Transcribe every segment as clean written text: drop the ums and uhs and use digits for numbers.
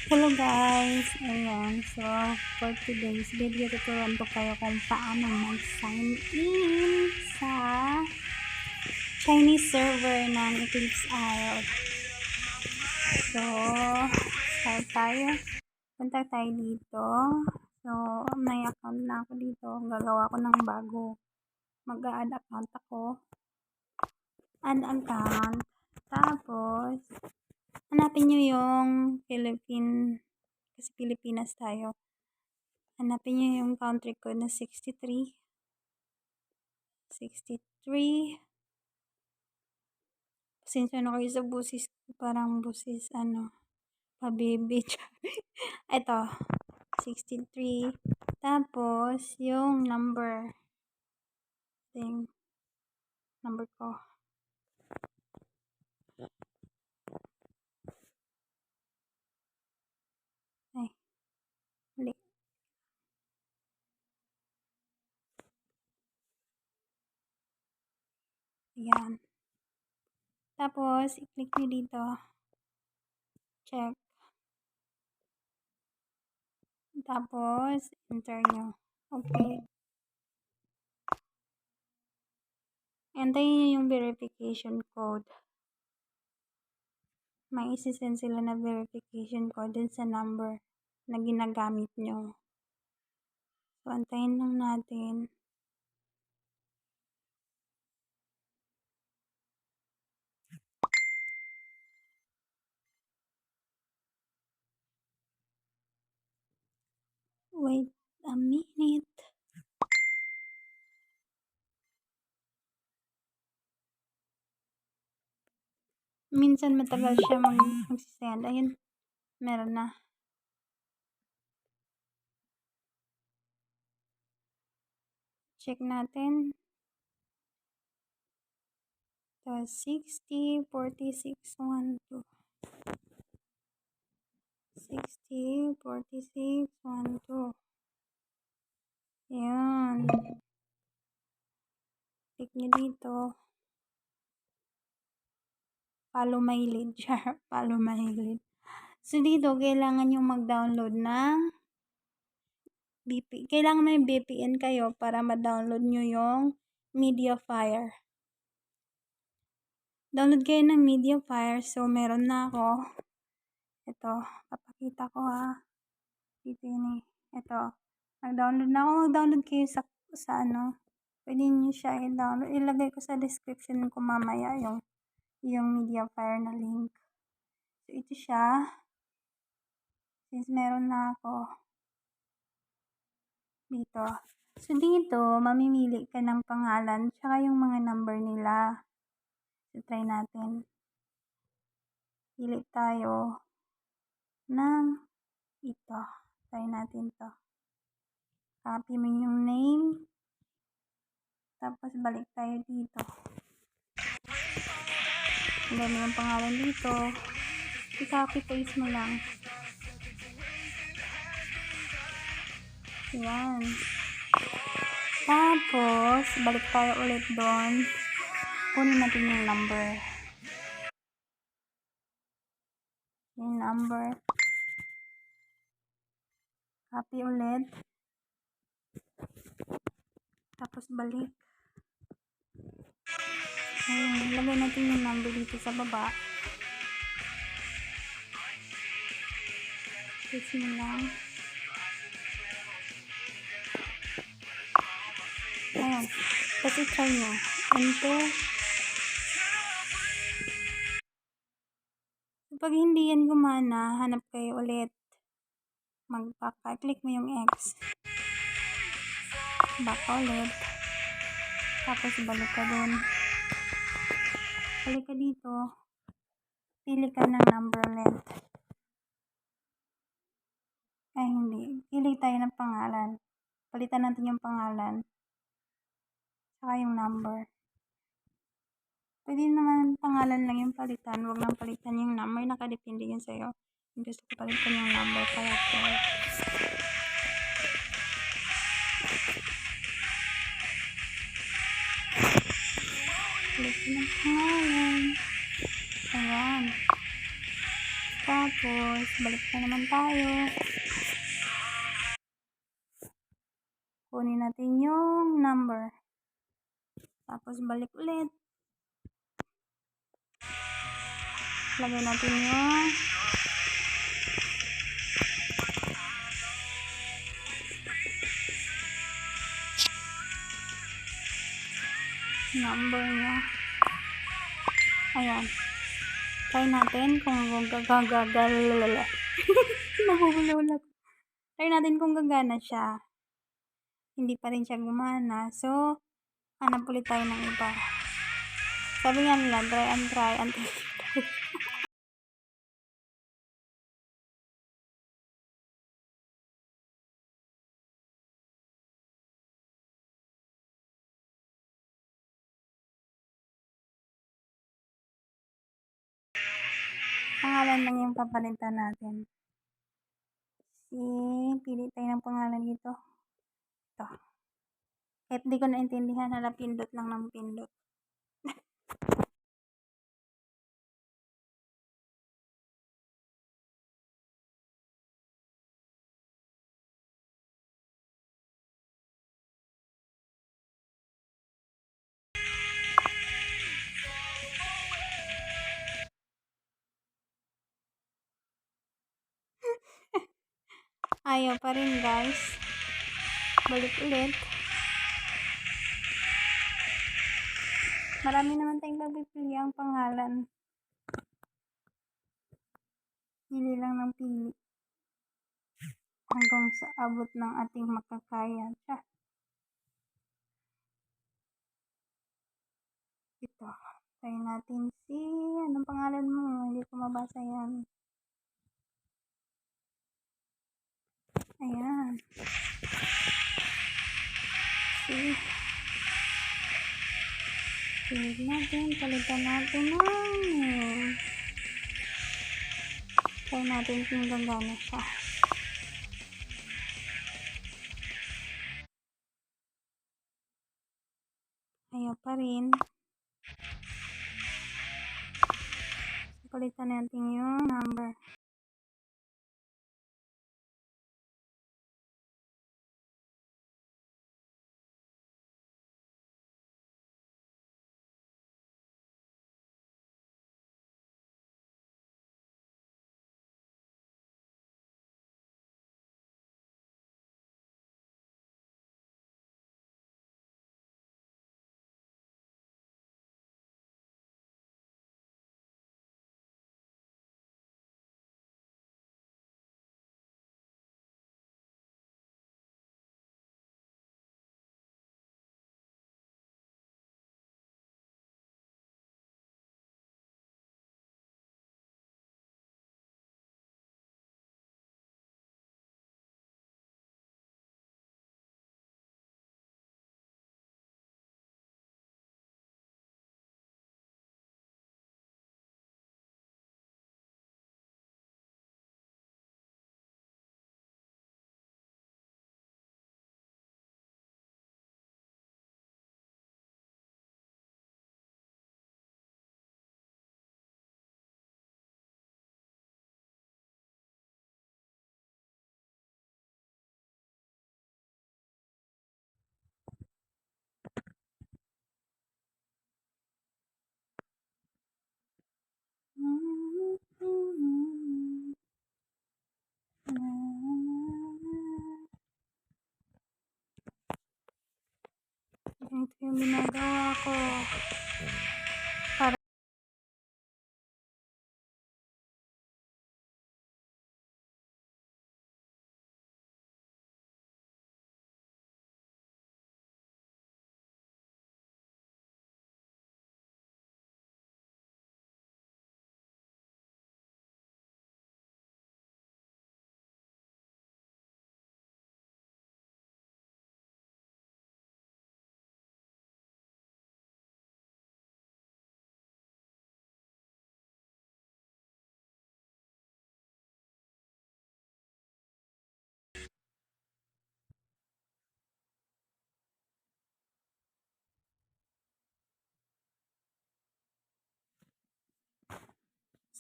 Hello guys! Ayan, so for today's video, tuturuan ko kayo kung paano mag-sign in sa Chinese server ng Eclipse IELTS. So, start tayo. Punta tayo dito. So, may account na ako dito. Gagawa ko ng bago. Mag-a-add account ako. Add account. Tapos, hanapin nyo yung kasi Pilipinas tayo. Hanapin nyo yung country code na 63. Pasensya na kayo sa busis ko. Parang busis, pabibi. Ito, 63. Tapos, yung number ko. Ay, mali. Ayan. Tapos, i-click nyo dito. Check. Tapos, enter nyo. Okay. Antayin nyo yung verification code. May isi-send sila na verification code din sa number na ginagamit nyo. So, antayin lang natin. Wait a minute. Minsan matagal siya mag-send. Ayun, meron na. Check natin. So, 60, 46, 12. 60, 46, 12. Ayan. Click nyo dito. Follow my lead. Follow my lead. So, dito, kailangan nyo mag-download ng VPN. Kailangan may VPN kayo para ma-download nyo yung Mediafire. Download kayo ng Mediafire. So, meron na ako. Ito, papakita ko ha. Dito yun eh. Ito. Nag-download na ako. Mag-download kayo sa pwede nyo siya i-download. Ilagay ko sa description ko mamaya yung Mediafire na link. So, ito siya. Since meron na ako dito. So, dito, mamimili ka ng pangalan tsaka yung mga number nila. So, try natin. Pili tayo ng ito. Try natin to. Copy mo yung name. Tapos, balik tayo dito. Ilagay mo yung pangalan dito. I-copy paste mo lang. Yan. Tapos, balik tayo ulit doon. Kunin natin yung number. Yung number. Copy ulit. Tapos, balik. Ayan, ilagay natin yung number dito sa baba. Paste mo lang. Ayan. Tapos, i-try nyo. Enter. Pag hindi yan gumana, hanap kayo ulit. Click mo yung X. Back ulit. Tapos, balik ka dun. Balik ka dito. Pili ka ng number ulit. Ay, hindi. Pili tayo ng pangalan. Palitan natin yung pangalan. Saka yung number. Pwede naman pangalan lang yung palitan. Huwag lang palitan yung number. Nakadepende yun sa'yo. Kung gusto ko palitan yung number. Character. Click ng pangalan. Ayan. Tapos, balik na naman tayo. Kunin natin yung number. Tapos, balik ulit. Lagay natin yung number niya. Ayan. Try natin kung gagagalala. Nabubulol ako. Try natin kung gagana siya. Hindi pa rin siya gumana. So, hanap ulit tayo ng iba. Sabi nga nila, try and try until you try. Pangalan lang yung papalitan natin. Pili tayo ng pangalan dito. Ito. Kahit di ko naintindihan, pindot lang ng pindot. Ayaw pa rin, guys. Balik ulit. Marami naman tayong pagpipili ang pangalan. Pili lang ng pili. Hanggang sa abot ng ating makakaya. Ito. Try natin anong pangalan mo? Hindi ko mabasa yan. Ayan. Pilig natin. Palitan natin ng try natin kung gagana siya. Ayaw pa rin. Palitan natin yung number. Ito yung ginagawa ko.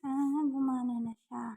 Gumana na siya.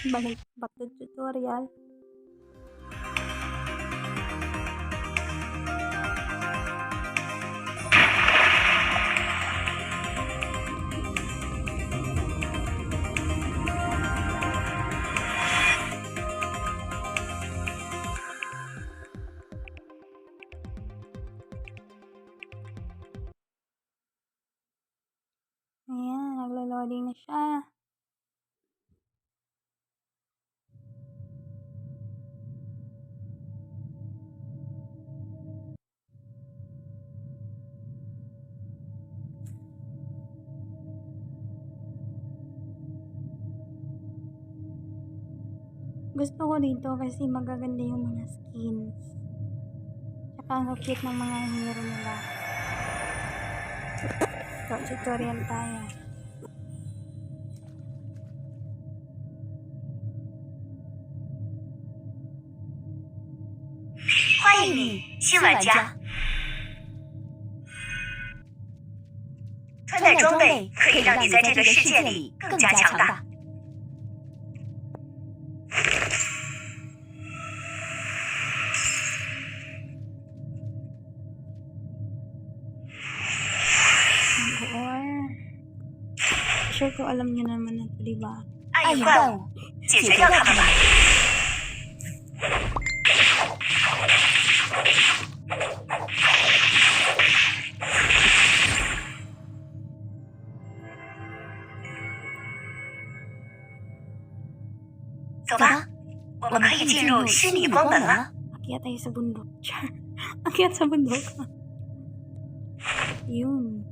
Balik back to tutorial. Ayan, naglo-loading na siya. Gusto ko dito kasi magaganda yung mga skins. Tsaka ang cute ng mga hero nila. So, tutorial tayo.欢迎你，新玩家。穿戴装备可以让你在这个世界里更加强大。Sure ko alam niyo naman na ito, diba? 暗影怪物，解决掉他们吧。走吧，我们可以进入虚拟光门了。 Akyat tayo sa bundok. Char. Akyat sa bundok. Yun.